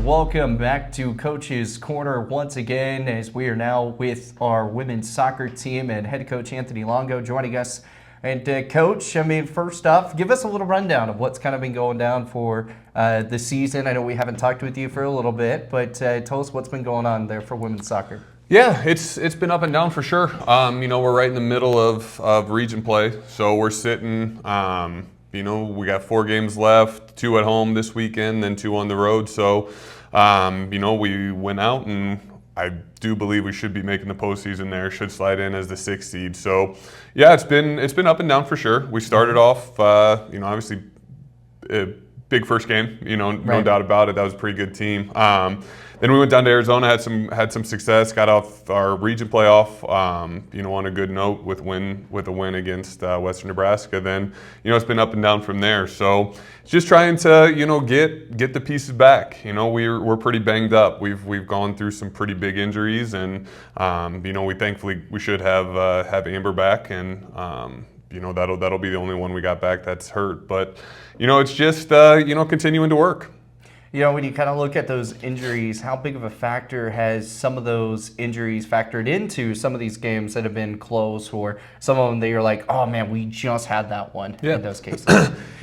welcome back to Coach's Corner once again, as we are now with our women's soccer team and head coach Anthony Longo joining us. And Coach, I mean, first off, give us a little rundown of what's kind of been going down for the season. I know we haven't talked with you for a little bit, but tell us what's been going on there for women's soccer. Yeah, it's been up and down for sure. We're right in the middle of region play, so we're sitting. We got 4 games left, 2 at home this weekend, then 2 on the road. So, we went out, and I do believe we should be making the postseason there. Should slide in as the 6th seed. So, yeah, it's been up and down for sure. We started off, obviously, a big first game. No doubt about it. That was a pretty good team. Then we went down to Arizona, had some success, got off our region playoff, on a good note with a win against Western Nebraska. Then, it's been up and down from there. So just trying to, get the pieces back. We're pretty banged up. We've gone through some pretty big injuries, and we should have Amber back, and that'll be the only one we got back that's hurt. But it's just continuing to work. When you kind of look at those injuries, how big of a factor has some of those injuries factored into some of these games that have been close, or some of them that you're like, oh man, we just had that one in those cases?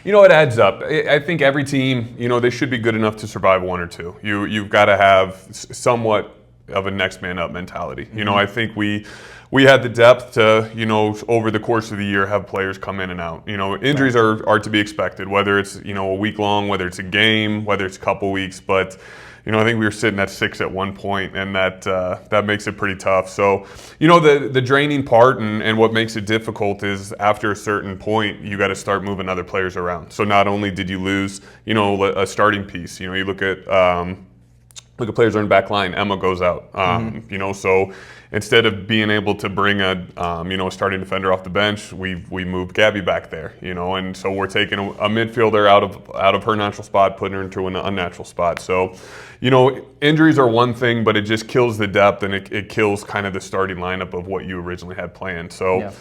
It adds up. I think every team, they should be good enough to survive 1 or 2. You've got to have somewhat of a next man up mentality. I think we had the depth to, over the course of the year, have players come in and out. Injuries are to be expected, whether it's, a week long, whether it's a game, whether it's a couple weeks. But, I think we were sitting at 6 at one point, and that makes it pretty tough. So, the draining part and what makes it difficult is after a certain point, you got to start moving other players around. So not only did you lose, a starting piece, you look at players on the back line, Emma goes out, so instead of being able to bring a starting defender off the bench, we moved Gabby back there, and so we're taking a midfielder out of her natural spot, putting her into an unnatural spot. So, injuries are one thing, but it just kills the depth, and it kills kind of the starting lineup of what you originally had planned. So. Yeah.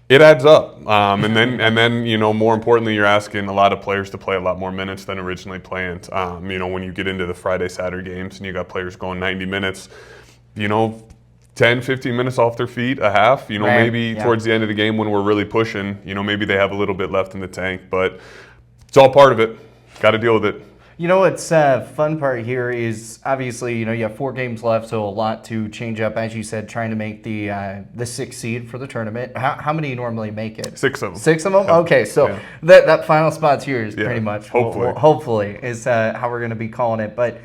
It adds up, and then more importantly, you're asking a lot of players to play a lot more minutes than originally planned. When you get into the Friday, Saturday games, and you got players going 90 minutes, 10, 15 minutes off their feet, a half. Towards the end of the game when we're really pushing, maybe they have a little bit left in the tank, but it's all part of it. Got to deal with it. What's fun part here is obviously, you have 4 games left, so a lot to change up, as you said, trying to make the 6th seed for the tournament. How many normally make it? 6 of them. 6 of them? Yeah. Okay, so that final spot's here is pretty much. Hopefully. Is how we're going to be calling it. But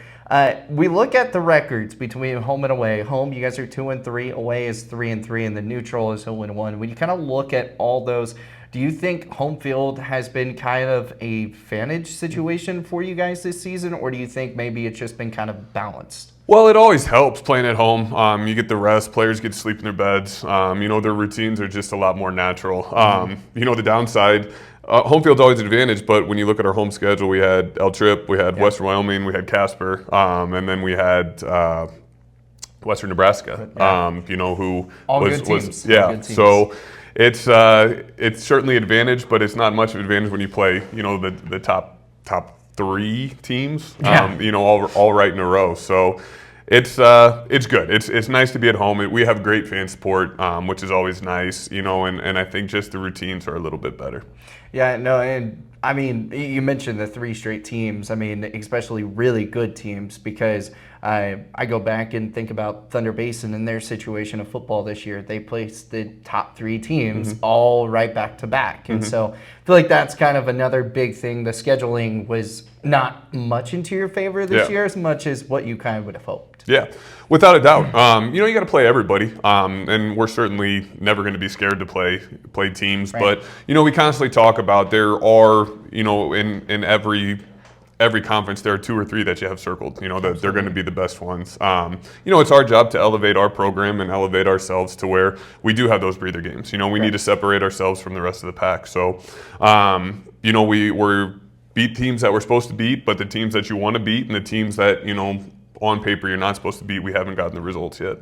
we look at the records between home and away. Home, you guys are 2-3. Away is 3-3, and the neutral is 0-1. When you kind of look at all those, do you think home field has been kind of a advantage situation for you guys this season, or do you think maybe it's just been kind of balanced? Well, it always helps playing at home. You get the rest. Players get to sleep in their beds. Their routines are just a lot more natural. The downside, home field's always an advantage, but when you look at our home schedule, we had El Trip, we had Western Wyoming, we had Casper, and then we had Western Nebraska, who all was good teams. So it's certainly an advantage, but it's not much of an advantage when you play, the top 3 teams, all right in a row. So it's good. It's nice to be at home. We have great fan support, which is always nice, and I think just the routines are a little bit better. Yeah, no, and I mean, you mentioned the 3 straight teams. I mean, especially really good teams, because I go back and think about Thunder Basin and their situation of football this year. They placed the top 3 teams all right back to back. And so I feel like that's kind of another big thing. The scheduling was not much into your favor this year as much as what you kind of would have hoped. Yeah, without a doubt. You got to play everybody, and we're certainly never going to be scared to play teams. Right. But we constantly talk about there are in every conference there are 2 or 3 that you have circled. That they're going to be the best ones. It's our job to elevate our program and elevate ourselves to where we do have those breather games. We need to separate ourselves from the rest of the pack. So, we're beat teams that we're supposed to beat, but the teams that you want to beat and the teams that on paper you're not supposed to beat, we haven't gotten the results yet.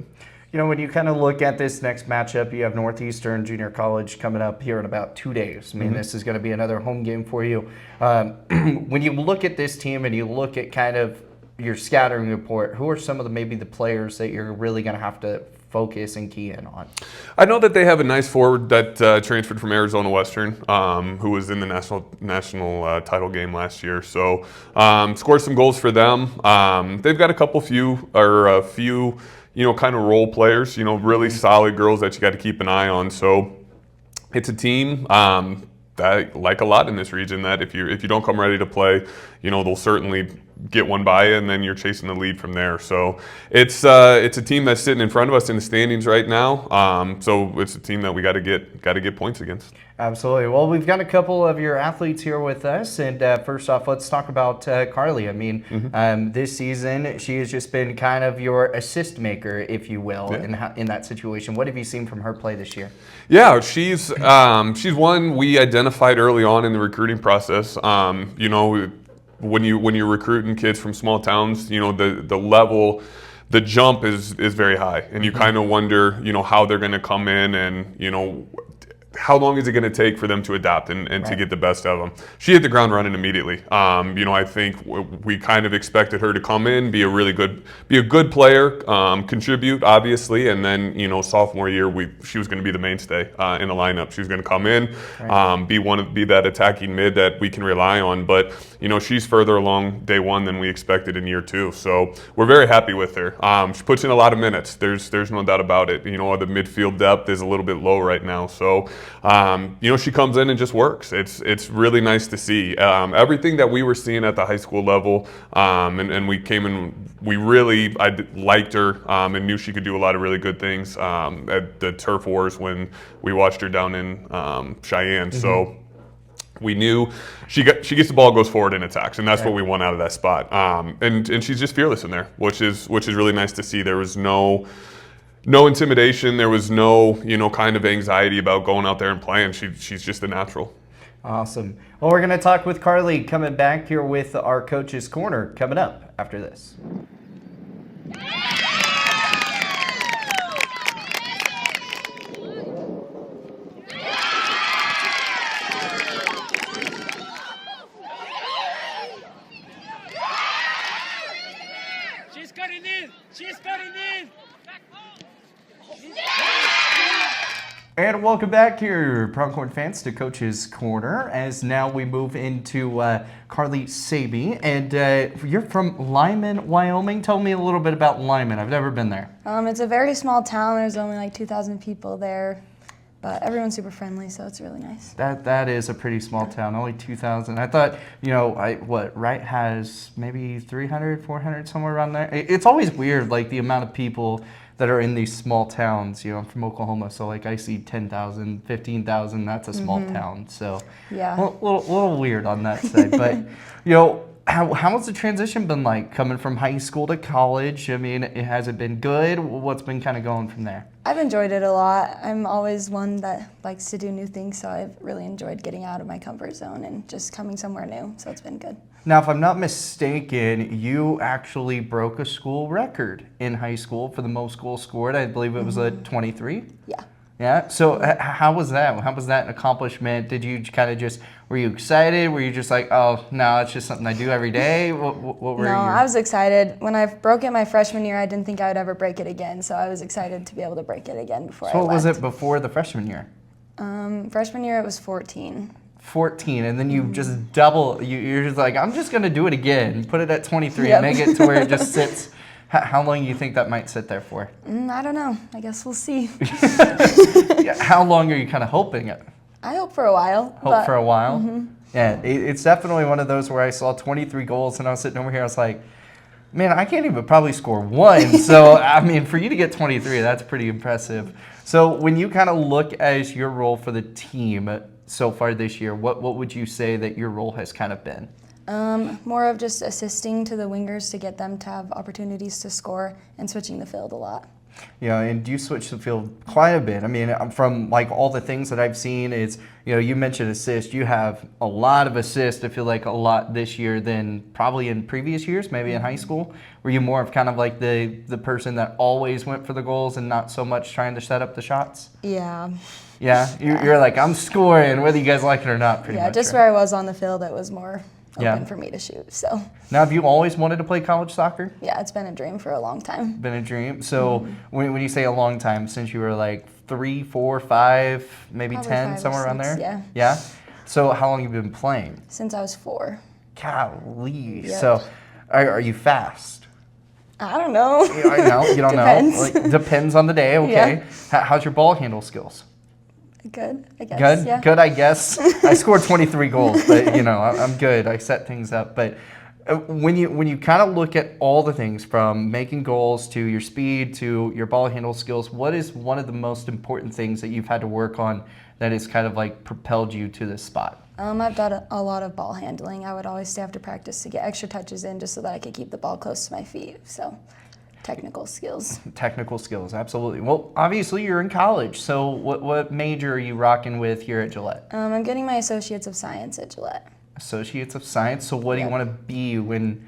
When you kind of look at this next matchup, you have Northeastern Junior College coming up here in about 2 days. I mean, this is going to be another home game for you. When you look at this team and you look at kind of your scattering report, who are some of maybe the players that you're really going to have to focus and key in on? I know that they have a nice forward that transferred from Arizona Western, who was in the national title game last year. So scored some goals for them. They've got a few, kind of role players, really solid girls that you got to keep an eye on. So it's a team that, like a lot in this region, that if you don't come ready to play, they'll certainly get one by you, and then you're chasing the lead from there. So it's a team that's sitting in front of us in the standings right now. So it's a team that we got to get points against. Absolutely. Well, we've got a couple of your athletes here with us, and first off, let's talk about Carly. I mean, this season she has just been kind of your assist maker, if you will, in that situation. What have you seen from her play this year? Yeah, she's one we identified early on in the recruiting process. When you're recruiting kids from small towns, the level, the jump is very high, and you kind of wonder, how they're going to come in, and how long is it going to take for them to adapt and to get the best of them? She hit the ground running immediately. I think we kind of expected her to come in, be a good player, contribute obviously, and then sophomore year she was going to be the mainstay in the lineup. She was going to come in, be that attacking mid that we can rely on. But she's further along day one than we expected in year two. So we're very happy with her. She puts in a lot of minutes. There's no doubt about it. The midfield depth is a little bit low right now. So she comes in and just works. It's really nice to see. Everything that we were seeing at the high school level, and we came in, I liked her and knew she could do a lot of really good things at the turf wars when we watched her down in Cheyenne. So we knew she gets the ball, goes forward and attacks, and that's what we want out of that spot. And she's just fearless in there, which is really nice to see. There was no intimidation. There was no, kind of anxiety about going out there and playing. She's just a natural. Awesome. Well, we're going to talk with Carly coming back here with our Coach's Corner coming up after this. She's cutting in! She's cutting in! And welcome back here, Pronghorn fans, to Coach's Corner, as now we move into Carly Saby. And you're from Lyman, Wyoming. Tell me a little bit about Lyman. I've never been there. It's a very small town. There's only like 2,000 people there, but everyone's super friendly, so it's really nice. That is a pretty small town, only 2,000. I thought, Wright has maybe 300, 400, somewhere around there. It's always weird, like the amount of people that are in these small towns. I'm from Oklahoma, so like I see 10,000, 15,000, that's a small town. So yeah, a little weird on that side. But, how has the transition been like coming from high school to college? I mean, has it been good? What's been kind of going from there? I've enjoyed it a lot. I'm always one that likes to do new things, so I've really enjoyed getting out of my comfort zone and just coming somewhere new, so it's been good. Now, if I'm not mistaken, you actually broke a school record in high school for the most goals scored. I believe it was a 23. Yeah. Yeah. So how was that? How was that an accomplishment? Did you kind of were you excited? Were you just like, oh, no, it's just something I do every day? What were you? No, I was excited. When I broke it my freshman year, I didn't think I would ever break it again, so I was excited to be able to break it again before I left. So what was it before the freshman year? Freshman year, it was 14. 14, and then you just double. You're just like, I'm just going to do it again. Put it at 23 and make it to where it just sits. How long do you think that might sit there for? I don't know. I guess we'll see. How long are you kind of hoping it? I hope for a while. Hope for a while? Yeah, it's definitely one of those where I saw 23 goals and I was sitting over here, I was like, man, I can't even probably score one. So, I mean, for you to get 23, that's pretty impressive. So when you kind of look as your role for the team so far this year, what would you say that your role has kind of been? More of just assisting to the wingers to get them to have opportunities to score and switching the field a lot. Yeah, and you switch the field quite a bit. I mean, from like all the things that I've seen is, you mentioned assist. You have a lot of assists, I feel like a lot this year than probably in previous years, maybe in high school. Were you more of kind of like the person that always went for the goals and not so much trying to set up the shots? Yeah. Yeah, you're like, I'm scoring, whether you guys like it or not, pretty much. Yeah, just where I was on the field, it was more open for me to shoot. So Now, have you always wanted to play college soccer? yeah, it's been a dream for a long time. Been a dream. So when you say a long time, since you were like 3, 4, 5, maybe Probably 10, 5 or somewhere around 6, there? yeah. Yeah? So how long have you been playing? Since I was 4. Golly. Yep. So are you fast? I don't know. I know, you don't Depends. know. Like, depends on the day, okay. Yeah. How's your ball handle skills? Good, I guess. Good, Yeah. good, I guess. I scored 23 goals, but I'm good. I set things up. But when you kind of look at all the things from making goals to your speed to your ball handle skills, what is one of the most important things that you've had to work on that has kind of like propelled you to this spot? I've done a lot of ball handling. I would always stay after practice to get extra touches in just so that I could keep the ball close to my feet. So technical skills. Technical skills, absolutely. Well, obviously you're in college, so what major are you rocking with here at Gillette? I'm getting my Associates of Science at Gillette. Associates of Science. So what do you Yep. want to be when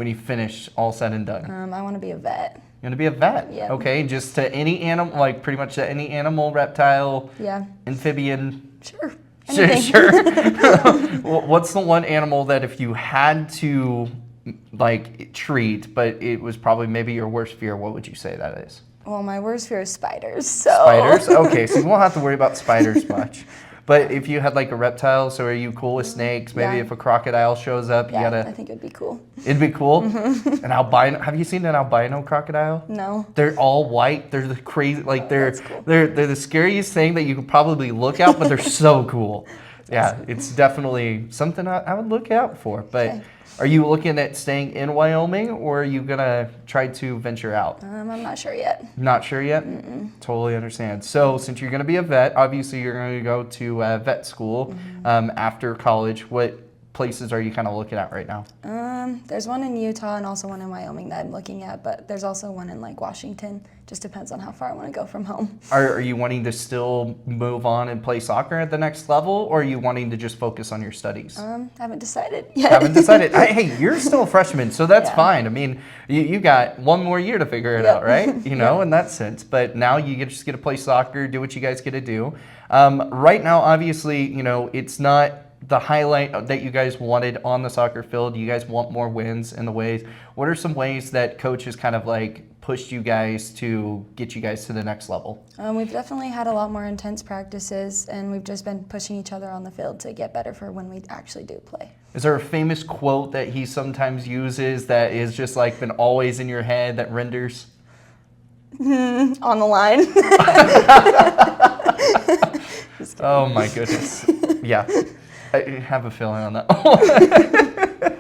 you finish all said and done? I want to be a vet. You want to be a vet? Yep. Okay, just to any animal, like pretty much to any animal, reptile, Yeah, amphibian. sure. Sure, Anything. sure. What's the one animal that if you had to like treat, but it was probably maybe your worst fear, what would you say that is? Well, my worst fear is spiders. So Spiders? Okay, so you won't have to worry about spiders much. But if you had like a reptile, so are you cool with snakes? Maybe Yeah. if a crocodile shows up, yeah, you I gotta. think it'd be cool. It'd be cool. An albino. Have you seen an albino crocodile? No. They're all white. They're the crazy, like that's cool. they're the scariest thing that you could probably look at, but they're so cool. Yeah, it's definitely something I would look out for. But Okay. are you looking at staying in Wyoming, or are you gonna try to venture out? I'm not sure yet. Not sure yet. Totally understand. So since you're gonna be a vet, obviously you're gonna go to vet school after college. What places are you kind of looking at right now? There's one in Utah and also one in Wyoming that I'm looking at, but there's also one in like Washington. Just depends on how far I want to go from home. Are you wanting to still move on and play soccer at the next level, or are you wanting to just focus on your studies? Haven't decided yet. Haven't decided. Hey, you're still a freshman, so that's Yeah. fine. I mean, you got one more year to figure it Yep. out, right? In that sense. But now just get to play soccer, do what you guys get to do. Right now, obviously, it's not the highlight that you guys wanted on the soccer field. You guys want more wins in the ways. What are some ways that coach has kind of like pushed you guys to get you guys to the next level? We've definitely had a lot more intense practices, and we've just been pushing each other on the field to get better for when we actually do play. Is there a famous quote that he sometimes uses that is just like been always in your head that renders? On the line. Oh my goodness. Yeah. I have a feeling on that one.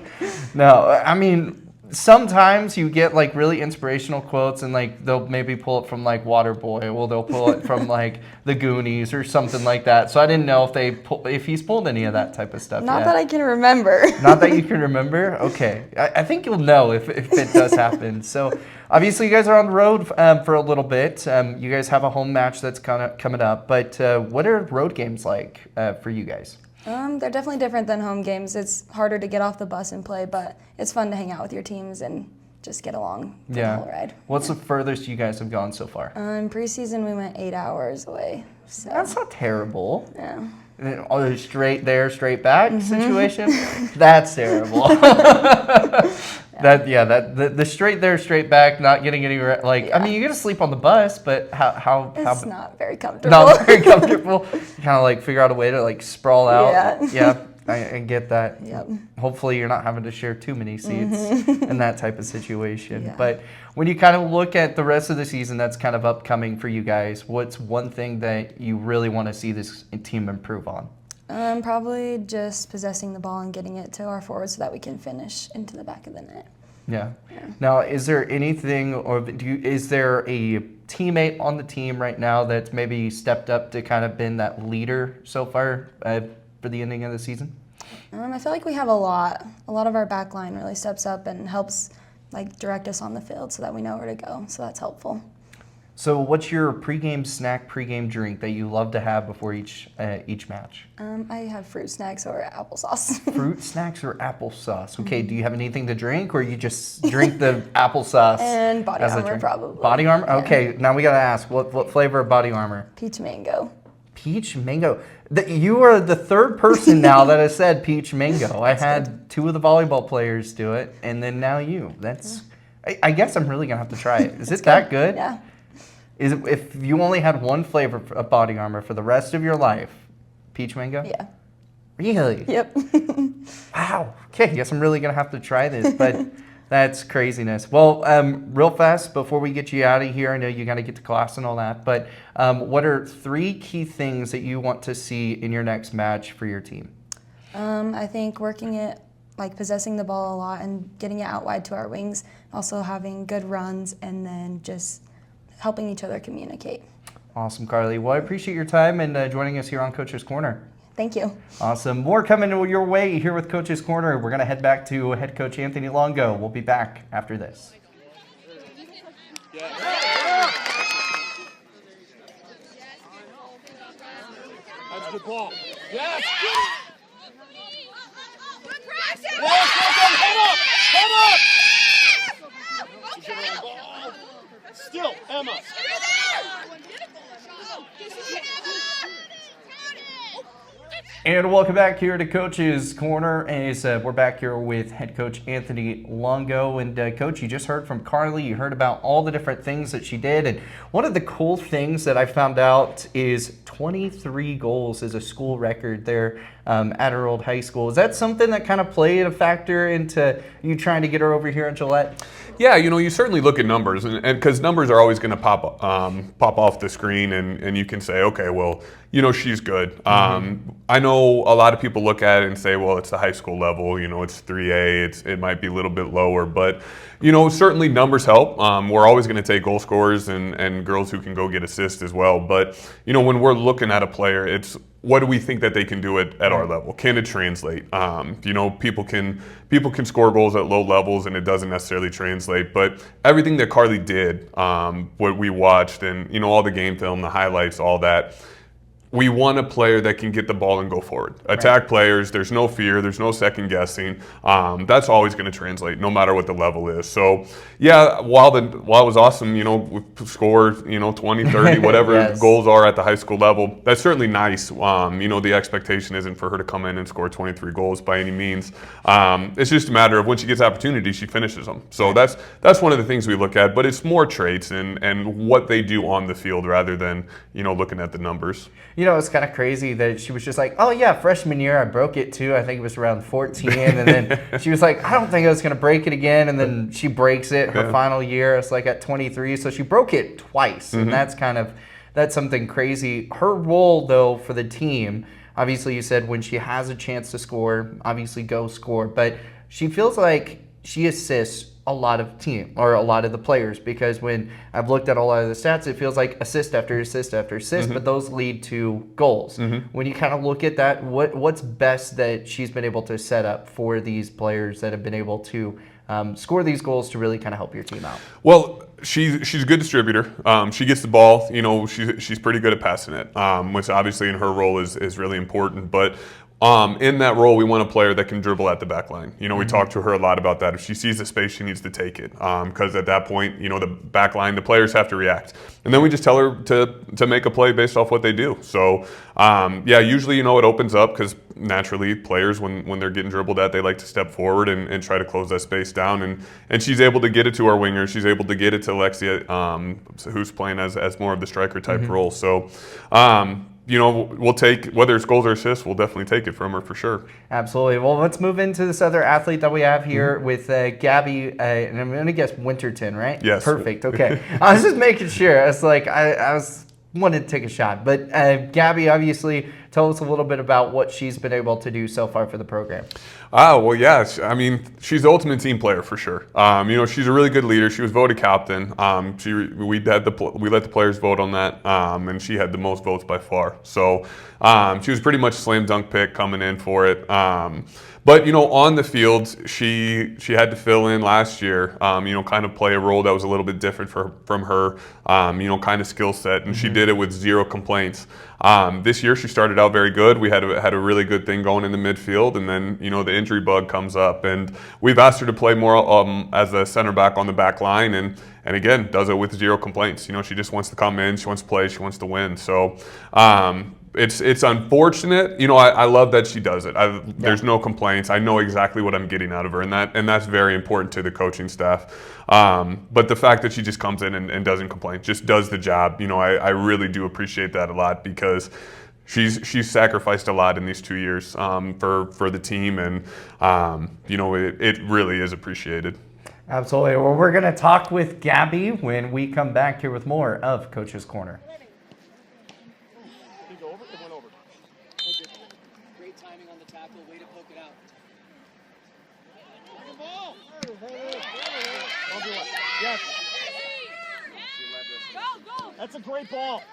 No, I mean, sometimes you get like really inspirational quotes and like they'll maybe pull it from like Waterboy, or they'll pull it from like the Goonies or something like that. So I didn't know if he's pulled any of that type of stuff Not yet. that I can remember. Not that you can remember? Okay. I think you'll know if it does happen. So obviously you guys are on the road for a little bit. You guys have a home match that's kind of coming up. But what are road games like for you guys? They're definitely different than home games. It's harder to get off the bus and play, but it's fun to hang out with your teams and just get along for the whole ride. What's the furthest you guys have gone so far? In preseason, we went 8 hours away. So That's not terrible. yeah. Oh, straight there, straight back situation. That's terrible. The straight there, straight back, not getting any I mean, you get to sleep on the bus, but how It's not very comfortable. not very comfortable. Kind of like figure out a way to like sprawl out. Yeah. I get that. Yep. Hopefully you're not having to share too many seats in that type of situation. Yeah. But when you kind of look at the rest of the season that's kind of upcoming for you guys, what's one thing that you really want to see this team improve on? Probably just possessing the ball and getting it to our forwards so that we can finish into the back of the net. Yeah. Now, is there anything, or is there a teammate on the team right now that's maybe stepped up to kind of been that leader so far for the ending of the season? I feel like we have a lot. A lot of our back line really steps up and helps like direct us on the field so that we know where to go. So that's helpful. So what's your pregame snack, pregame drink that you love to have before each match? I have fruit snacks or applesauce. Fruit snacks or applesauce? Okay, do you have anything to drink, or you just drink the applesauce? And body as a armor, drink? probably. Body armor? Yeah. Okay, now we gotta ask, what flavor of body armor? Peach mango. Peach mango. You are the third person now that has said peach mango. I had two of the volleyball players do it, and then now you. That's. I guess I'm really gonna have to try it. Is it that good? Yeah. Is it, if you only had one flavor of body armor for the rest of your life, peach mango? Yeah. Really? Yep. Wow. Okay, guess I'm really gonna have to try this, but that's craziness. Well, real fast before we get you out of here, I know you got to get to class and all that, but what are 3 key things that you want to see in your next match for your team? I think working it, like possessing the ball a lot and getting it out wide to our wings, also having good runs, and then just helping each other communicate. Awesome, Carly. Well, I appreciate your time and joining us here on Coach's Corner. Thank you. Awesome. More coming your way here with Coach's Corner. We're going to head back to head coach Anthony Longo. We'll be back after this. That's a good ball. Yes! Good practice! Come up! Still, Emma. And welcome back here to Coach's Corner. As we're back here with head coach Anthony Longo. And coach, you just heard from Carly. You heard about all the different things that she did. And one of the cool things that I found out is 23 goals is a school record there at her old high school. Is that something that kind of played a factor into you trying to get her over here in Gillette? Yeah, you certainly look at numbers, and because numbers are always going to pop off the screen, and you can say, okay, well, she's good. I know a lot of people look at it and say, well, it's the high school level, it's 3A, it might be a little bit lower, but certainly numbers help. We're always going to take goal scorers and girls who can go get assists as well, but when we're looking at a player, it's what do we think that they can do at our level? Can it translate? People can score goals at low levels and it doesn't necessarily translate. But everything that Carly did, what we watched, and all the game film, the highlights, all that. We want a player that can get the ball and go forward. Attack players, there's no fear, there's no second guessing. That's always going to translate no matter what the level is. So, yeah, while it was awesome, we score, 20, 30, whatever Yes. goals are at the high school level, that's certainly nice. The expectation isn't for her to come in and score 23 goals by any means. It's just a matter of when she gets opportunities, she finishes them. So that's one of the things we look at, but it's more traits and what they do on the field rather than, looking at the numbers. It's kind of crazy that she was just like, oh, yeah, freshman year, I broke it too. I think it was around 14. And then she was like, I don't think I was going to break it again. And then she breaks it her final year. It's like at 23. So she broke it twice. And that's something crazy. Her role, though, for the team, obviously you said when she has a chance to score, obviously go score. But she feels like she assists a lot of the players, because when I've looked at a lot of the stats, it feels like assist after assist after assist, but those lead to goals. When you kind of look at that, what's best that she's been able to set up for these players that have been able to score these goals to really kind of help your team out? Well, she's a good distributor. She gets the ball. She's pretty good at passing it, which obviously in her role is really important. But in that role, we want a player that can dribble at the back line. We talk to her a lot about that. If she sees the space, she needs to take it, because at that point, the back line, the players have to react. And then we just tell her to make a play based off what they do. So, usually, it opens up because naturally players, when they're getting dribbled at, they like to step forward and try to close that space down. And she's able to get it to our winger. She's able to get it to Alexia, who's playing as more of the striker type role. So, we'll take, whether it's goals or assists, we'll definitely take it from her for sure. Absolutely. Well, let's move into this other athlete that we have here with Gabby, and I'm going to guess Winterton, right? Yes. Perfect. Okay. I was just making sure. It's like I wanted to take a shot. But Gabby, obviously, tell us a little bit about what she's been able to do so far for the program. Well, yeah. She's the ultimate team player for sure. She's a really good leader. She was voted captain. We let the players vote on that, and she had the most votes by far. So she was pretty much a slam dunk pick coming in for it. But on the field, she had to fill in last year. Kind of play a role that was a little bit different from her. Kind of skill set, and she did it with zero complaints. This year she started out very good. We had a really good thing going in the midfield, and then the injury bug comes up, and we've asked her to play more as a center back on the back line, and again does it with zero complaints. She just wants to come in, she wants to play, she wants to win. So It's unfortunate. I love that she does it. There's no complaints. I know exactly what I'm getting out of her, and that's very important to the coaching staff. But the fact that she just comes in and doesn't complain, just does the job. I really do appreciate that a lot, because she's sacrificed a lot in these 2 years for the team, and it really is appreciated. Absolutely. Well, we're going to talk with Gabby when we come back here with more of Coach's Corner. Great timing on the tackle, way to poke it out. Don't do it. Yes. Go! That's a great ball.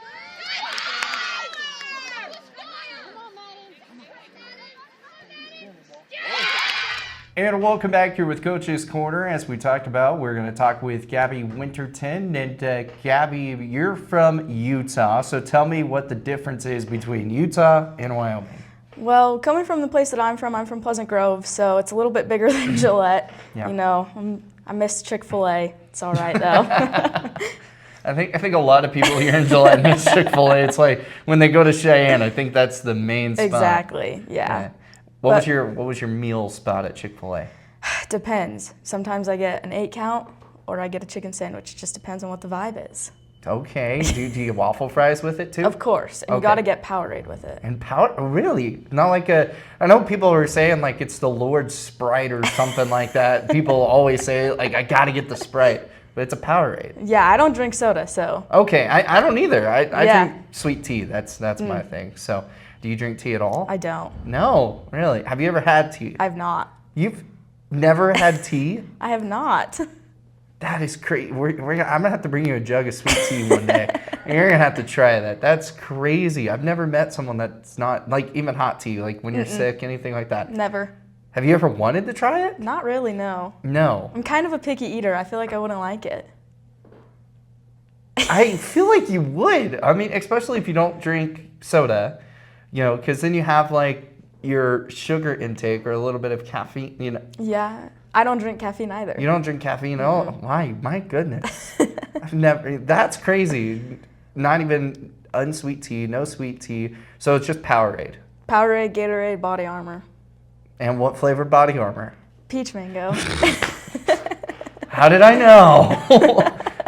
And welcome back here with Coach's Corner. As we talked about, we're going to talk with Gabby Winterton. And Gabby, you're from Utah, so tell me what the difference is between Utah and Wyoming. Well, coming from the place that I'm from Pleasant Grove, so it's a little bit bigger than Gillette. Yeah. I miss Chick-fil-A. It's all right though. I think a lot of people here in Gillette miss Chick-fil-A. It's like when they go to Cheyenne, I think that's the main spot. Exactly. Yeah. What was your meal spot at Chick-fil-A? Depends. Sometimes I get an 8 count or I get a chicken sandwich. It just depends on what the vibe is. Okay. Do you get waffle fries with it too? Of course. And you got to get Powerade with it. And really? Not like I know people were saying like it's the Lord Sprite or something like that. People always say like I got to get the Sprite, but it's a Powerade. Yeah, I don't drink soda, so. Okay, I don't either. I drink sweet tea. That's my thing. So, do you drink tea at all? I don't. No, really. Have you ever had tea? I've not. You've never had tea? I have not. That is crazy. I'm gonna have to bring you a jug of sweet tea one day, and you're gonna have to try that. That's crazy. I've never met someone that's not like even hot tea, like when you're sick, anything like that. Never. Have you ever wanted to try it? Not really, no. No. I'm kind of a picky eater. I feel like I wouldn't like it. I feel like you would. I mean, especially if you don't drink soda, because then you have like your sugar intake or a little bit of caffeine. Yeah. I don't drink caffeine either. You don't drink caffeine? Oh, why? My goodness. I've never. That's crazy. Not even unsweet tea, no sweet tea. So it's just Powerade. Powerade, Gatorade, Body Armor. And what flavor Body Armor? Peach mango. How did I know?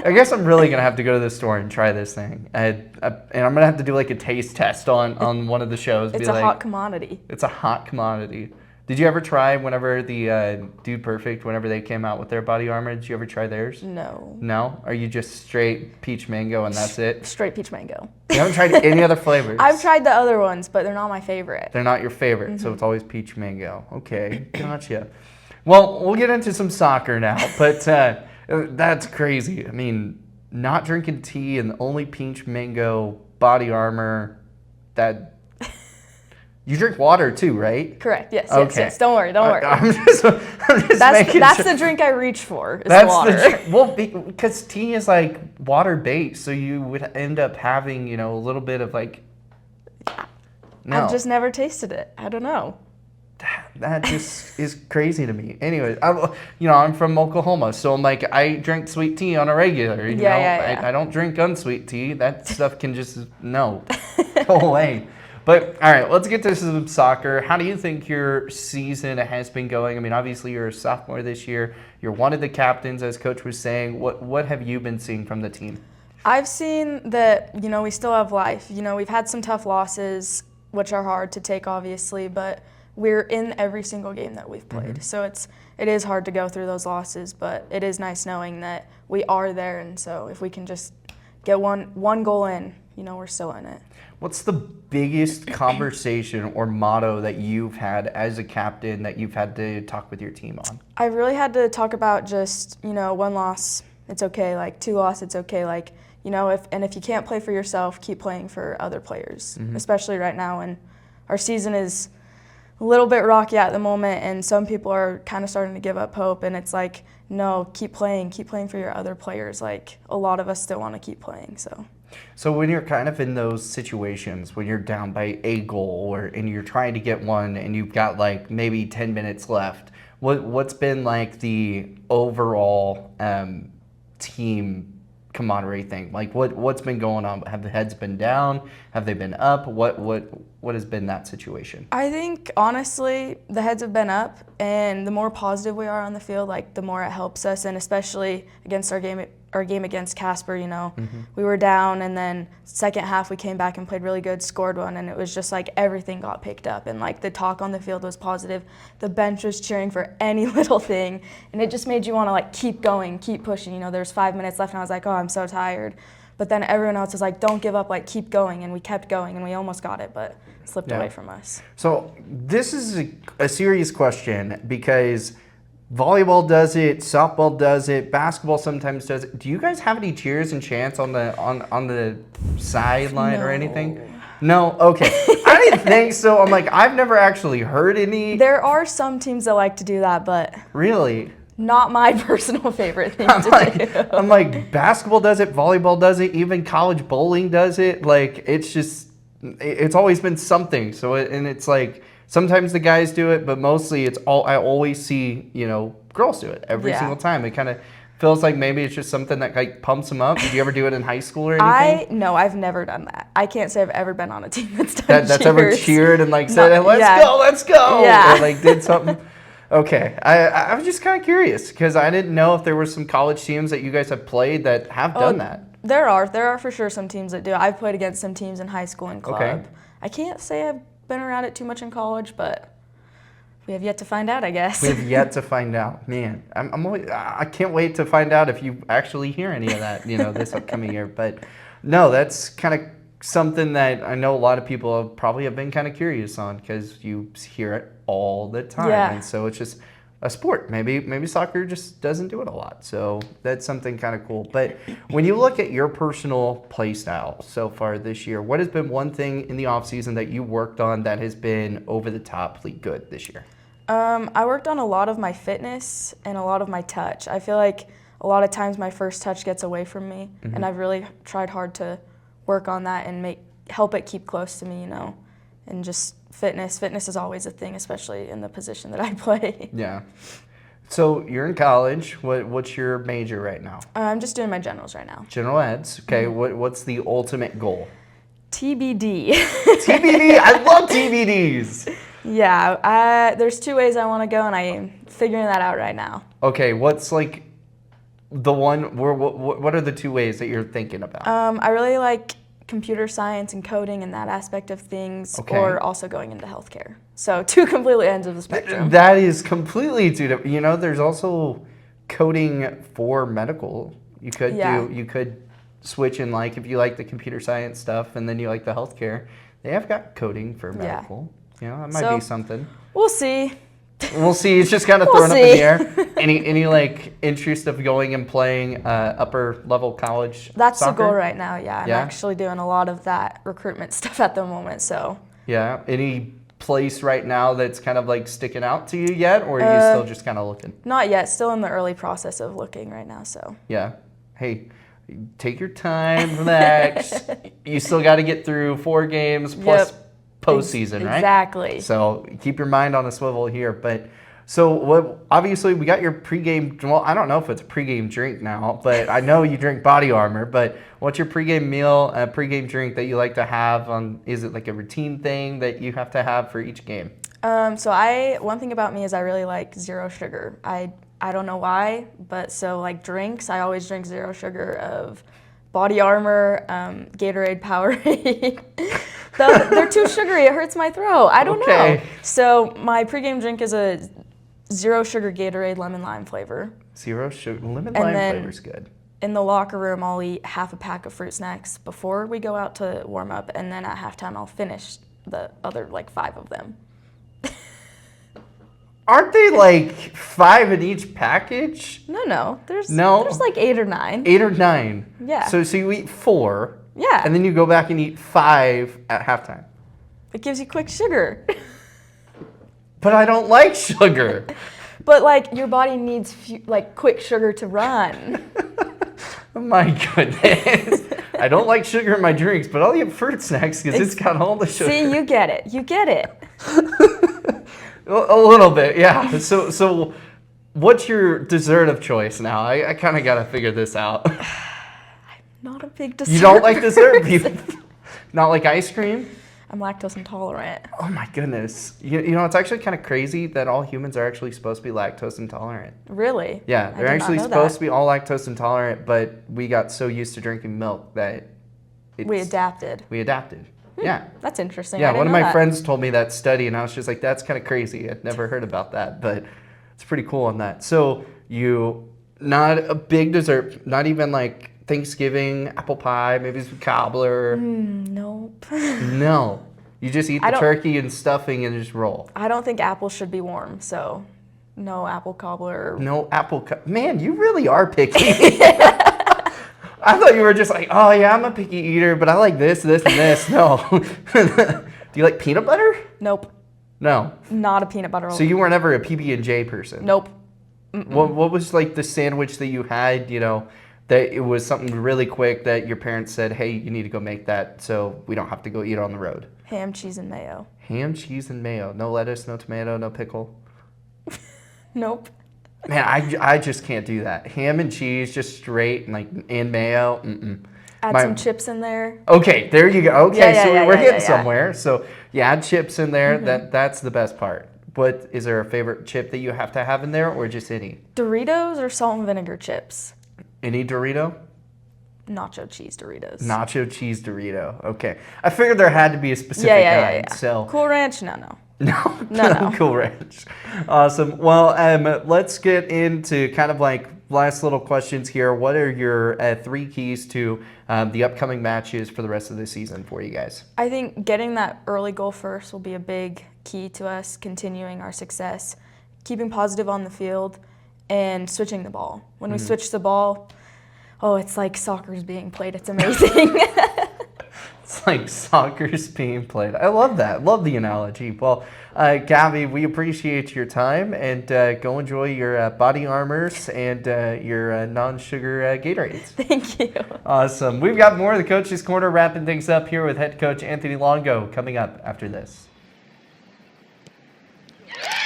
I guess I'm really gonna have to go to the store and try this thing, and I'm gonna have to do like a taste test on one of the shows. It's a hot commodity. It's a hot commodity. Did you ever try whenever the Dude Perfect, whenever they came out with their Body Armor? Did you ever try theirs? No. No? Are you just straight peach mango and that's it? Straight peach mango. You haven't tried any other flavors? I've tried the other ones, but they're not my favorite. They're not your favorite, so it's always peach mango. Okay, gotcha. Well, we'll get into some soccer now, but that's crazy. I mean, not drinking tea and only peach mango, Body Armor, that... You drink water too, right? Correct. Yes. Okay. Yes. Don't worry. Don't worry. I'm just That's the drink I reach for. Is water. Because tea is like water based, so you would end up having a little bit of like. No. I've just never tasted it. I don't know. That just is crazy to me. Anyways, I'm from Oklahoma, so I'm like I drink sweet tea on a regular. Yeah. I don't drink unsweet tea. That stuff can just go away. But, all right, let's get to some soccer. How do you think your season has been going? I mean, obviously you're a sophomore this year. You're one of the captains, as Coach was saying. What have you been seeing from the team? I've seen that, we still have life. We've had some tough losses, which are hard to take, obviously, but we're in every single game that we've played. Mm-hmm. So it is hard to go through those losses, but it is nice knowing that we are there. And so if we can just get one goal in, we're still in it. What's the biggest conversation or motto that you've had as a captain that you've had to talk with your team on? I really had to talk about just, one loss, it's okay. Like 2 losses, it's okay. Like, if you can't play for yourself, keep playing for other players, especially right now. And our season is a little bit rocky at the moment, and some people are kind of starting to give up hope. And it's like, no, keep playing for your other players. Like, a lot of us still want to keep playing, So when you're kind of in those situations, when you're down by a goal and you're trying to get one and you've got like maybe 10 minutes left, what's been like the overall team camaraderie thing? Like, what's been going on? Have the heads been down? Have they been up? What has been that situation? I think honestly, the heads have been up, and the more positive we are on the field, like the more it helps us, and especially against our game against Casper, you know, we were down, and then second half we came back and played really good, scored one, and it was just like everything got picked up, and like the talk on the field was positive. The bench was cheering for any little thing, and it just made you want to like keep going, keep pushing. You know, there's 5 minutes left, and I was like, oh, I'm so tired. But then everyone else was like, don't give up, like keep going, and we kept going, and we almost got it, but it slipped away from us. So this is a serious question because volleyball does it, softball does it, basketball sometimes does it. Do you guys have any cheers and chants on the sideline or anything? No? Okay. I didn't think so. I'm like, I've never actually heard any. There are some teams that like to do that, but Really? not my personal favorite thing to do. I'm like, basketball does it, volleyball does it, even college bowling does it. Like, it's always been something. So, and it's like, sometimes the guys do it, but mostly I always see, girls do it every single time. It kind of feels like maybe it's just something that like pumps them up. Did you ever do it in high school or anything? No, I've never done that. I can't say I've ever been on a team that's done That's ever cheers. cheered and like said, let's go. Yeah. Or like did something. Okay. I was just kind of curious because I didn't know if there were some college teams that you guys have played that have done that. There are for sure some teams that do. I've played against some teams in high school and club. Okay. I can't say I've been around it too much in college, but we have yet to find out, I guess. We have yet to find out. Man, I can't wait to find out if you actually hear any of that, this upcoming year. But no, that's kind of something that I know a lot of people probably have been kind of curious on because you hear it all the time. Yeah. And so it's just a sport. Maybe soccer just doesn't do it a lot. So that's something kind of cool. But when you look at your personal play style so far this year, what has been one thing in the offseason that you worked on that has been over the toply good this year? I worked on a lot of my fitness and a lot of my touch. I feel like a lot of times my first touch gets away from me, and I've really tried hard to work on that and help it keep close to me, and just fitness. Fitness is always a thing, especially in the position that I play. Yeah. So you're in college. What's your major right now? I'm just doing my generals right now. General eds. Okay. What's the ultimate goal? TBD. TBD. I love TBDs. Yeah, there's 2 ways I want to go, and I am figuring that out right now. Okay. What's like the one? What are the 2 ways that you're thinking about? I really like computer science and coding and that aspect of things, or also going into healthcare. So 2 completely ends of the spectrum. That is completely too different. There's also coding for medical. You could switch in, like, if you like the computer science stuff and then you like the healthcare, they have got coding for medical. That might be something. We'll see. We'll see. It's just kind of thrown up in the air. Any like interest of going and playing upper level college? That's soccer? the goal right now. Yeah, I'm actually doing a lot of that recruitment stuff at the moment. So yeah, any place right now that's kind of like sticking out to you yet, or are you still just kind of looking? Not yet. Still in the early process of looking right now. So yeah. Hey, take your time, relax. You still got to get through 4 games plus postseason, right? Exactly. So keep your mind on a swivel here. But so obviously we got your pregame. Well, I don't know if it's a pregame drink now, but I know you drink Body Armor. But what's your pregame meal, pregame drink that you like to have? Is it like a routine thing that you have to have for each game? So one thing about me is I really like zero sugar. I don't know why, but so like drinks, I always drink zero sugar of Body Armor, Gatorade, Powerade. They're too sugary. It hurts my throat. I don't know. So my pregame drink is a zero sugar Gatorade lemon lime flavor. Zero sugar lemon lime flavor's good. In the locker room, I'll eat half a pack of fruit snacks before we go out to warm up, and then at halftime, I'll finish the other like 5 of them. Aren't they like 5 in each package? No. There's like 8 or 9. 8 or 9. Yeah. So you eat 4. Yeah. And then you go back and eat 5 at halftime. It gives you quick sugar. But I don't like sugar. But like your body needs quick sugar to run. Oh my goodness. I don't like sugar in my drinks, but I'll eat fruit snacks because it's got all the sugar. See, you get it. You get it. A little bit, yeah. So what's your dessert of choice now? I kind of got to figure this out. Not a big dessert. You don't like dessert? person. Not like ice cream? I'm lactose intolerant. Oh my goodness. You know, it's actually kind of crazy that all humans are actually supposed to be lactose intolerant. Really? Yeah, I they're did not actually know supposed that. to be all lactose intolerant, but we got so used to drinking milk that We adapted. We adapted. Yeah. That's interesting. Yeah, I didn't one of know my that. friends told me that study, and I was just like, that's kind of crazy. I'd never heard about that, but it's pretty cool on that. So you, not a big dessert, not even like Thanksgiving, apple pie, maybe some cobbler. Nope. No. You just eat I the don't- turkey and stuffing and just roll. I don't think apples should be warm, so no apple cobbler. No Man, you really are picky. I thought you were just like, oh yeah, I'm a picky eater, but I like this, this, and this. No. Do you like peanut butter? Nope. No. Not a peanut butter. So you were never a PB&J person? Nope. What was like the sandwich that you had, you know, that it was something really quick that your parents said, hey, you need to go make that so we don't have to go eat on the road? Ham, cheese, and mayo. Ham, cheese, and mayo. No lettuce, no tomato, no pickle. Nope. Man, I just can't do that. Ham and cheese, just straight, and like and mayo. Mm-mm. Add some chips in there. Okay, there you go. Okay, Yeah, yeah, so yeah, we're yeah, getting yeah. somewhere. So yeah, add chips in there. That's the best part. What is there a favorite chip that you have to have in there, or just any? Doritos or salt and vinegar chips? Any Dorito? Nacho cheese Doritos. Nacho cheese Dorito. Okay, I figured there had to be a specific kind. So Cool Ranch? No. no, No. Cool Ranch. Awesome. Well, let's get into kind of like last little questions here. What are your 3 keys to the upcoming matches for the rest of the season for you guys? I think getting that early goal first will be a big key to us continuing our success, keeping positive on the field, and switching the ball. When we switch the ball, oh, it's like soccer's being played. It's amazing. It's like soccer's being played. I love that. Love the analogy. Well, Gabby, we appreciate your time, and go enjoy your body armors and your non-sugar Gatorades. Thank you. Awesome. We've got more of the Coach's Corner wrapping things up here with head coach Anthony Longo coming up after this. Hey,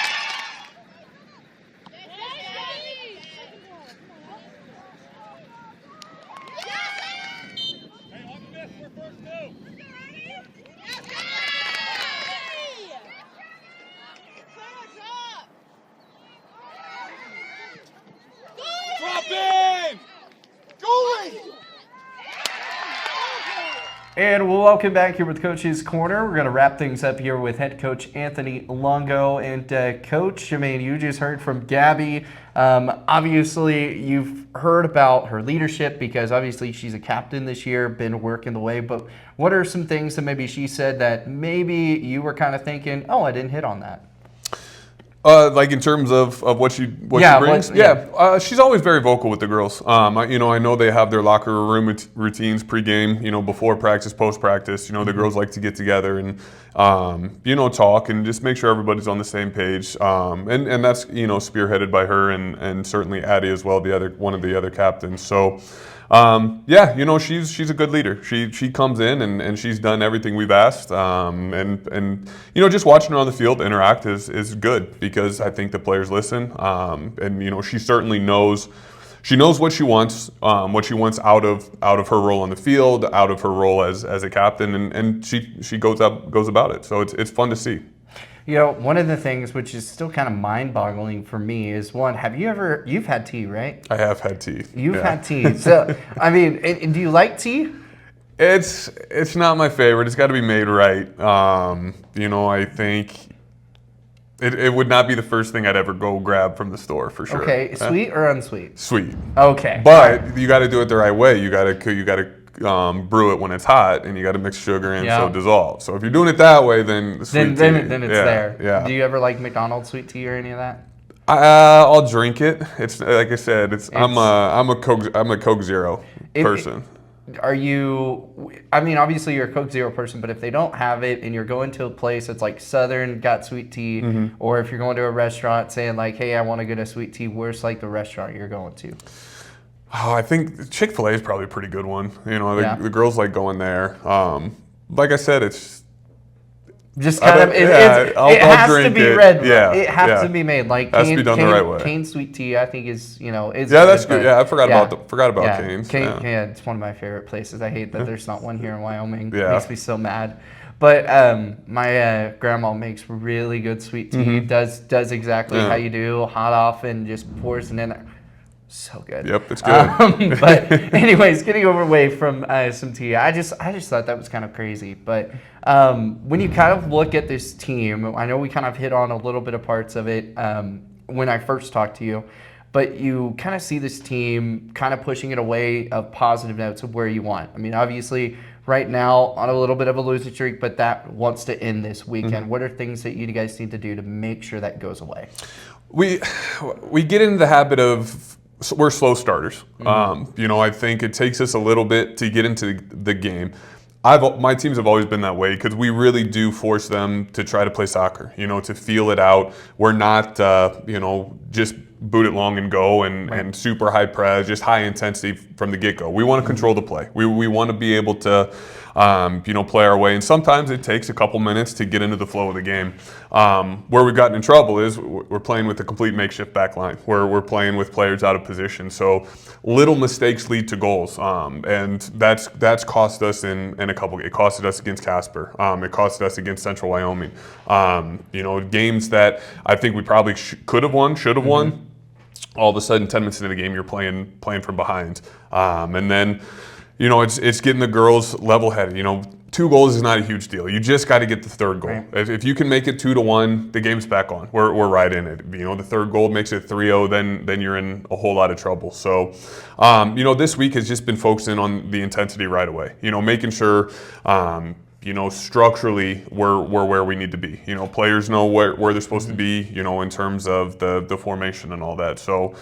on the miss, we're first due. Drop in! Goalie! And we'll welcome back here with Coach's Corner. We're going to wrap things up here with head coach Anthony Longo. And Coach, I mean, you just heard from Gabby. Obviously, you've heard about her leadership because obviously she's a captain this year, been working the way. But what are some things that maybe she said that maybe you were kind of thinking, oh, I didn't hit on that? Like in terms of what she brings? She's always very vocal with the girls. I know they have their locker room routines pregame, before practice, post practice. The girls like to get together and, talk and just make sure everybody's on the same page. And that's, spearheaded by her and certainly Addie as well, one of the other captains. So, she's a good leader. She comes in and she's done everything we've asked. Just watching her on the field interact is good because I think the players listen. She certainly knows. She knows what she wants out of her role on the field, out of her role as a captain, and she goes about it. So it's fun to see. One of the things which is still kind of mind-boggling for me is you've had tea, right? I have had tea. You've had tea. So, I mean, and do you like tea? It's not my favorite. It's got to be made right. I think it would not be the first thing I'd ever go grab from the store for sure. Okay, sweet or unsweet? Sweet. Okay. But you got to do it the right way. You got to brew it when it's hot, and you got to mix sugar in so it dissolves. So if you're doing it that way, then sweet then tea. it's there. Yeah. Do you ever like McDonald's sweet tea or any of that? I'll drink it. It's like I said. I'm a Coke Zero person. Are you? I mean, obviously you're a Coke Zero person, but if they don't have it and you're going to a place that's like Southern got sweet tea, or if you're going to a restaurant saying like, hey, I want to get a sweet tea, where's like the restaurant you're going to? Oh, I think Chick-fil-A is probably a pretty good one. The girls like going there. Like I said, Just kind of, I'll it has to drink be it. red. Yeah, It has yeah. to be made like Has to be done the right way. Cane sweet tea, I think is is Yeah, that's good. but Yeah, I forgot yeah. about Yeah, Cane's. Yeah, it's one of my favorite places. I hate that there's not one here in Wyoming. Yeah. It makes me so mad. But my grandma makes really good sweet tea. Does exactly Yeah. how you do, hot off and just pours it in there. So good. Yep, it's good. But anyways, getting away from some tea, I just thought that was kind of crazy. But when you kind of look at this team, I know we kind of hit on a little bit of parts of it when I first talked to you, but you kind of see this team kind of pushing it away of positive notes of where you want. I mean, obviously, right now on a little bit of a losing streak, but that wants to end this weekend. What are things that you guys need to do to make sure that goes away? We get into the habit of we're slow starters. I think it takes us a little bit to get into the game. My teams have always been that way because we really do force them to try to play soccer, to feel it out. We're not, just boot it long and go and super high press, just high intensity from the get-go. We want to control the play. We want to be able to, play our way. And sometimes it takes a couple minutes to get into the flow of the game. Where we've gotten in trouble is we're playing with a complete makeshift back line, where we're playing with players out of position. So little mistakes lead to goals. And that's cost us in a couple. It costed us against Casper. It costed us against Central Wyoming. Games that I think we probably could have won, should have won. All of a sudden, 10 minutes into the game, you're playing from behind. And then, it's getting the girls level-headed. 2 goals is not a huge deal. You just got to get the third goal. Right. If you can make it 2-1, the game's back on. We're right in it. The third goal makes it 3-0, then you're in a whole lot of trouble. So, this week has just been focusing on the intensity right away. Making sure. Structurally, we're where we need to be. Players know where they're supposed to be, in terms of the formation and all that. So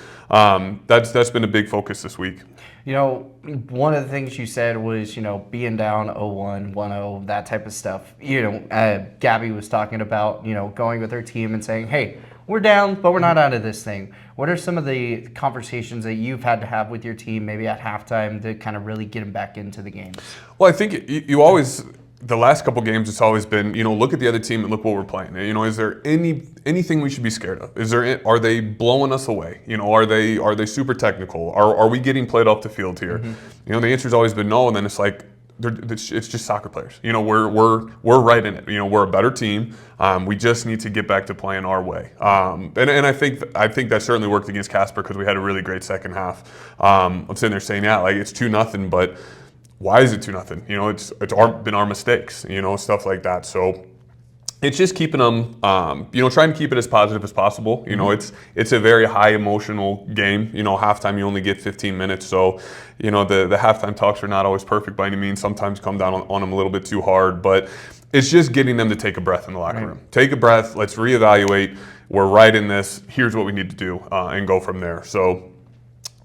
that's been a big focus this week. One of the things you said was, being down 0-1, 1-0, that type of stuff. Gabby was talking about, going with her team and saying, hey, we're down, but we're not out of this thing. What are some of the conversations that you've had to have with your team, maybe at halftime, to kind of really get them back into the game? Well, I think you always... The last couple games, it's always been, look at the other team and look what we're playing. Is there anything we should be scared of? Are they blowing us away? Are they super technical? Are we getting played off the field here? The answer's always been no, and then it's like it's just soccer players. We're right in it. We're a better team. We just need to get back to playing our way. And I think that certainly worked against Casper because we had a really great second half. I'm sitting there saying, it's 2-0, but why is it 2-0? It's been our mistakes, stuff like that. So it's just keeping them, trying to keep it as positive as possible. It's a very high emotional game. Halftime you only get 15 minutes. So, the halftime talks are not always perfect by any means. Sometimes come down on them a little bit too hard. But it's just getting them to take a breath in the locker room. Take a breath. Let's reevaluate. We're right in this. Here's what we need to do and go from there. So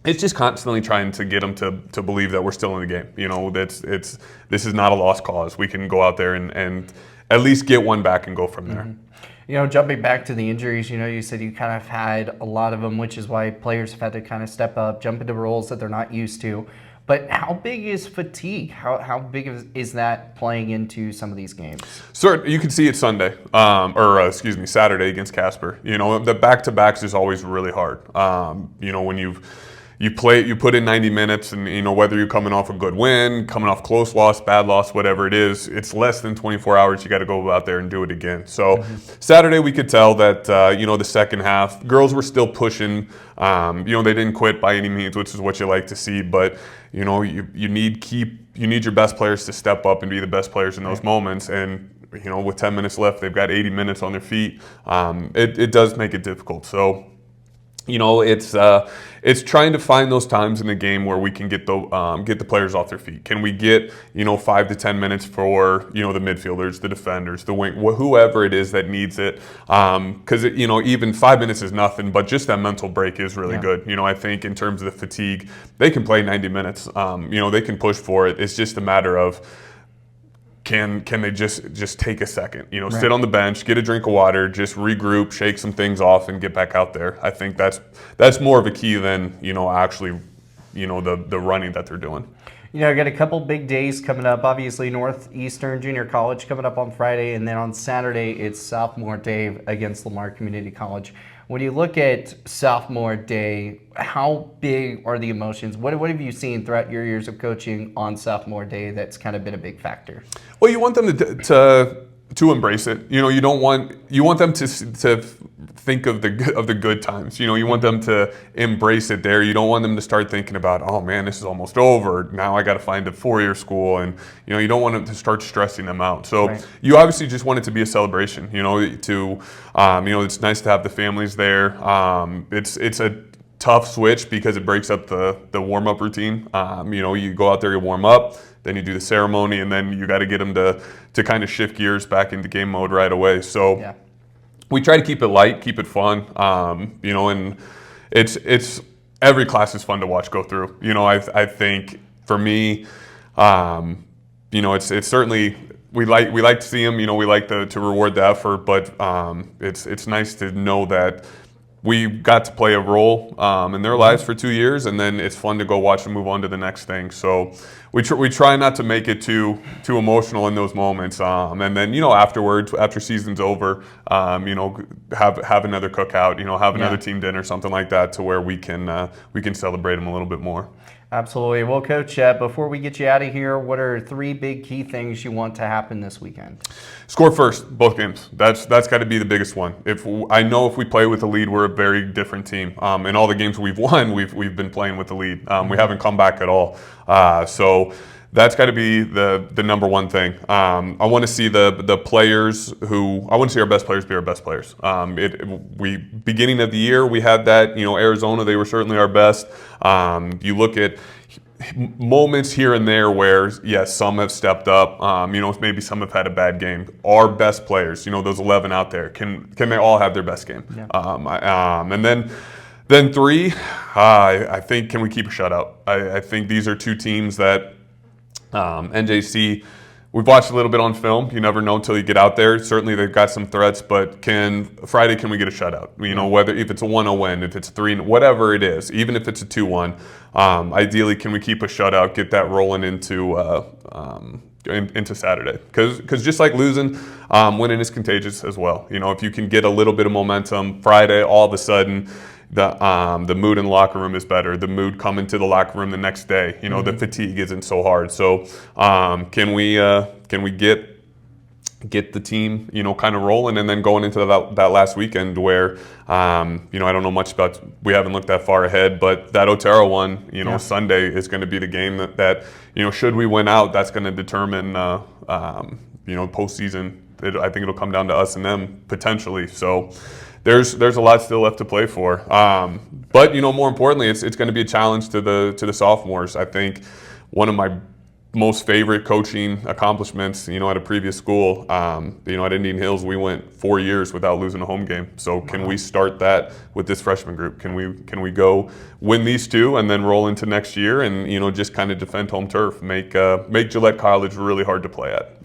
it's just constantly trying to get them to believe that we're still in the game. This is not a lost cause. We can go out there and at least get one back and go from there. Jumping back to the injuries, you said you kind of had a lot of them, which is why players have had to kind of step up, jump into roles that they're not used to. But how big is fatigue? How big is that playing into some of these games? Sir, you can see it Saturday against Casper. The back-to-backs is always really hard. When you put in 90 minutes, and whether you're coming off a good win, coming off close loss, bad loss, whatever it is, it's less than 24 hours. You got to go out there and do it again. So Saturday we could tell that the second half, girls were still pushing. They didn't quit by any means, which is what you like to see. But you need your best players to step up and be the best players in those moments. And with 10 minutes left, they've got 80 minutes on their feet. It does make it difficult. So. It's trying to find those times in the game where we can get the players off their feet. Can we get 5 to 10 minutes for the midfielders, the defenders, the wing, whoever it is that needs it? Because even 5 minutes is nothing, but just that mental break is really good. I think in terms of the fatigue, they can play 90 minutes. They can push for it. It's just a matter of. Can they just take a second, sit on the bench, get a drink of water, just regroup, shake some things off, and get back out there. I think that's more of a key than actually the running that they're doing. got a couple big days coming up. Obviously, Northeastern Junior College coming up on Friday, and then on Saturday, it's Sophomore Day against Lamar Community College. When you look at Sophomore Day, how big are the emotions? What have you seen throughout your years of coaching on Sophomore Day that's kind of been a big factor? Well, you want them to embrace it. You want them to think of the good times. You want them to embrace it there. You don't want them to start thinking about, oh man, this is almost over. Now I got to find a 4-year school, and you don't want them to start stressing them out. So Right. you obviously just want it to be a celebration. It's nice to have the families there. It's a tough switch because it breaks up the warm up routine. You go out there, you warm up, then you do the ceremony, and then you got to get them to kind of shift gears back into game mode right away. So Yeah. we try to keep it light, keep it fun. And it's every class is fun to watch go through. I think for me, it's certainly. We like to see them, we like to reward the effort, but it's nice to know that we got to play a role in their lives for 2 years, and then it's fun to go watch them move on to the next thing. So we try not to make it too emotional in those moments, and then afterwards, after season's over, have another cookout, have another team dinner, something like that, to where we can celebrate them a little bit more. Absolutely. Well, Coach, before we get you out of here, what are 3 big key things you want to happen this weekend? Score first, both games. That's got to be the biggest one. I know if we play with the lead, we're a very different team. In all the games we've won, we've been playing with the lead. We haven't come back at all. So that's got to be the number one thing. I want to see the players I want to see our best players be our best players. Beginning of the year, we had that. Arizona, they were certainly our best. You look at moments here and there where, yes, some have stepped up. Maybe some have had a bad game. Our best players, those 11 out there, can they all have their best game? Yeah. And then 3, I think, can we keep a shutout? I think these are 2 teams that NJC, we've watched a little bit on film. You never know until you get out there. Certainly they've got some threats, but Friday can we get a shutout? Whether if it's a 1-0 win, if it's 3, whatever it is, even if it's a 2-1, ideally can we keep a shutout, get that rolling into Saturday? Because just like losing, winning is contagious as well. If you can get a little bit of momentum Friday, all of a sudden the mood in the locker room is better. The mood coming to the locker room the next day, the fatigue isn't so hard. So can we get the team, kind of rolling, and then going into that last weekend where, I don't know much about, we haven't looked that far ahead, but that Otero one, Sunday is going to be the game that should we win out, that's going to determine, postseason. I think it'll come down to us and them potentially. So there's a lot still left to play for. But more importantly, it's going to be a challenge to the sophomores. I think one of my most favorite coaching accomplishments, at a previous school, at Indian Hills, we went 4 years without losing a home game. So can we start that with this freshman group? Can we go win these 2 and then roll into next year and just kind of defend home turf, make Gillette College really hard to play at?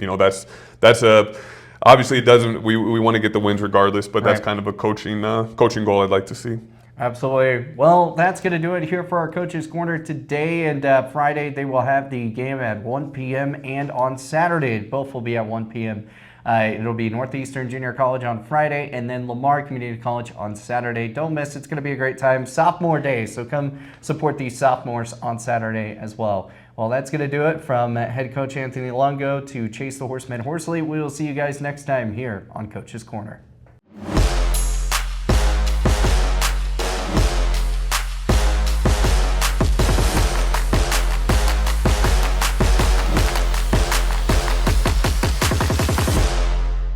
That's a obviously it doesn't. We want to get the wins regardless, but that's kind of a coaching goal I'd like to see. Absolutely. Well, that's going to do it here for our Coaches Corner today. And Friday, they will have the game at 1 p.m. and on Saturday, both will be at 1 p.m. It'll be Northeastern Junior College on Friday and then Lamar Community College on Saturday. Don't miss. It's going to be a great time. Sophomore Day, so come support these sophomores on Saturday as well. Well, that's going to do it from head coach Anthony Longo to Chase the Horseman Horsley. We will see you guys next time here on Coaches Corner.